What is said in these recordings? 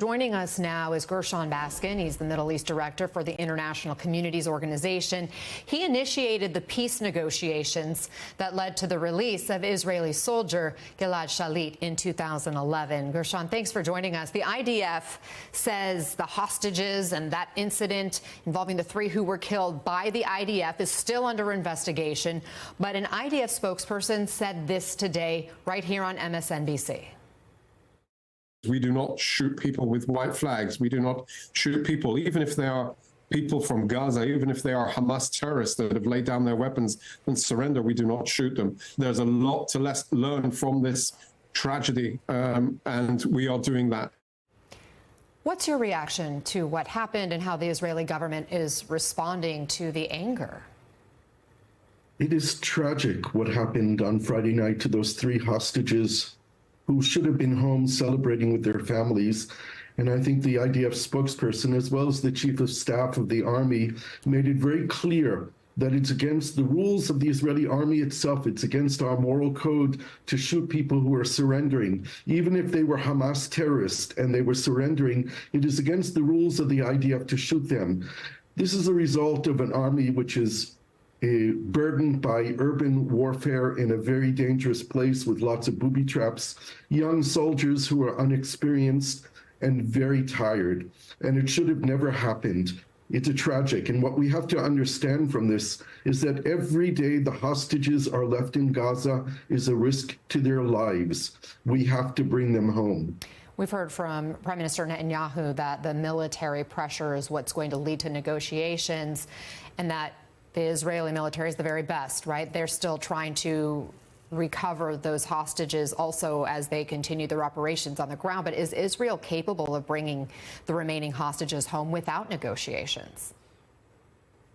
Joining us now is Gershon Baskin. He's the Middle East director for the International Communities Organization. He initiated the peace negotiations that led to the release of Israeli soldier Gilad Shalit in 2011. Gershon, thanks for joining us. The IDF says the hostages and that incident involving the 3 who were killed by the IDF is still under investigation. But an IDF spokesperson said this today right here on MSNBC. We do not shoot people with white flags. We do not shoot people, even if they are people from Gaza, even if they are Hamas terrorists that have laid down their weapons and surrender, we do not shoot them. There's a lot to learn from this tragedy, and we are doing that. What's your reaction to what happened and how the Israeli government is responding to the anger? It is tragic what happened on Friday night to those 3 hostages who should have been home celebrating with their families. And I think the IDF spokesperson, as well as the chief of staff of the army, made it very clear that it's against the rules of the Israeli army itself. It's against our moral code to shoot people who are surrendering. Even if they were Hamas terrorists and they were surrendering, it is against the rules of the IDF to shoot them. This is a result of an army which is burdened by urban warfare in a very dangerous place with lots of booby traps, young soldiers who are unexperienced and very tired. And it should have never happened. It's a tragic. And what we have to understand from this is that every day the hostages are left in Gaza is a risk to their lives. We have to bring them home. We've heard from Prime Minister Netanyahu that the military pressure is what's going to lead to negotiations, and that the Israeli military is the very best, right? They're still trying to recover those hostages also as they continue their operations on the ground. But is Israel capable of bringing the remaining hostages home without negotiations?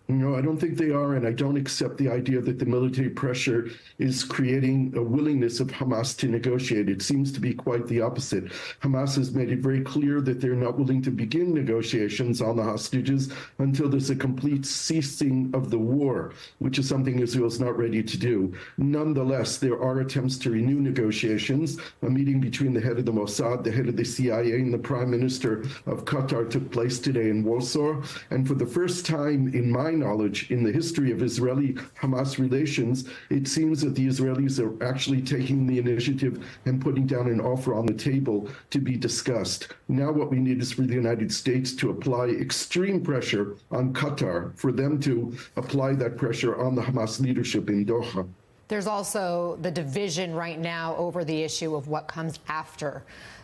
No, I don't think they are, and I don't accept the idea that the military pressure is creating a willingness of Hamas to negotiate. It seems to be quite the opposite. Hamas has made it very clear that they're not willing to begin negotiations on the hostages until there's a complete ceasing of the war, which is something Israel is not ready to do. Nonetheless, there are attempts to renew negotiations. A meeting between the head of the Mossad, the head of the CIA, and the Prime Minister of Qatar took place today in Warsaw. And for the first time in my knowledge in the history of Israeli-Hamas relations, it seems that the Israelis are actually taking the initiative and putting down an offer on the table to be discussed. Now what we need is for the United States to apply extreme pressure on Qatar, for them to apply that pressure on the Hamas leadership in Doha. There's also the division right now over the issue of what comes after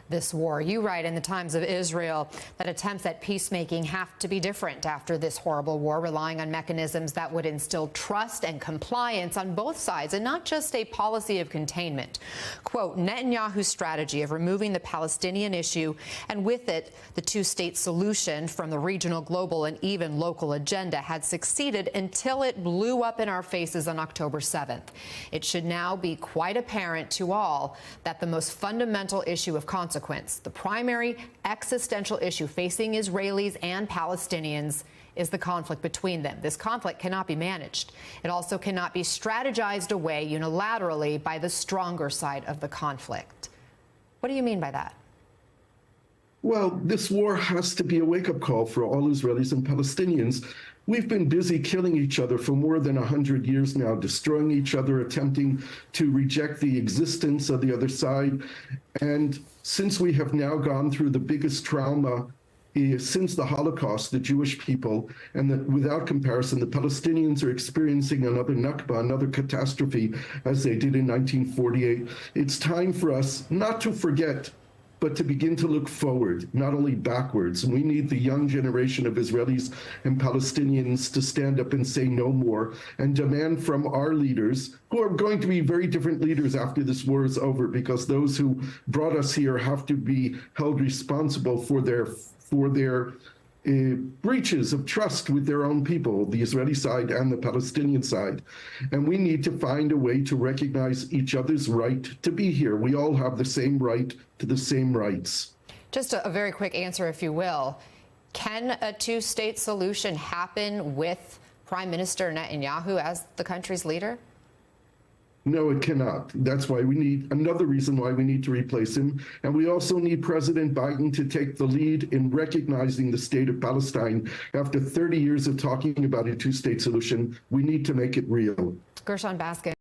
this war. You write in the Times of Israel that attempts at peacemaking have to be different after this horrible war, relying on mechanisms that would instill trust and compliance on both sides, and not just a policy of containment. Quote, Netanyahu's strategy of removing the Palestinian issue and with it the 2-state solution from the regional, global, and even local agenda had succeeded until it blew up in our faces on October 7th. It should now be quite apparent to all that the most fundamental issue of consequence, the primary existential issue facing Israelis and Palestinians, is the conflict between them. This conflict cannot be managed. It also cannot be strategized away unilaterally by the stronger side of the conflict. What do you mean by that? Well, this war has to be a wake-up call for all Israelis and Palestinians. We've been busy killing each other for more than 100 years now, destroying each other, attempting to reject the existence of the other side. And since we have now gone through the biggest trauma since the Holocaust, the Jewish people, and that without comparison, the Palestinians are experiencing another Nakba, another catastrophe, as they did in 1948. It's time for us not to forget, but to begin to look forward, not only backwards. And we need the young generation of Israelis and Palestinians to stand up and say no more, and demand from our leaders, who are going to be very different leaders after this war is over, because those who brought us here have to be held responsible for their breaches of trust with their own people, the Israeli side and the Palestinian side. And we need to find a way to recognize each other's right to be here. We all have the same right to the same rights. Just a very quick answer, if you will. Can a 2-state solution happen with Prime Minister Netanyahu as the country's leader? No, it cannot. That's why we need another reason why we need to replace him. And we also need President Biden to take the lead in recognizing the state of Palestine. After 30 years of talking about a two-state solution, we need to make it real. Gershon Baskin.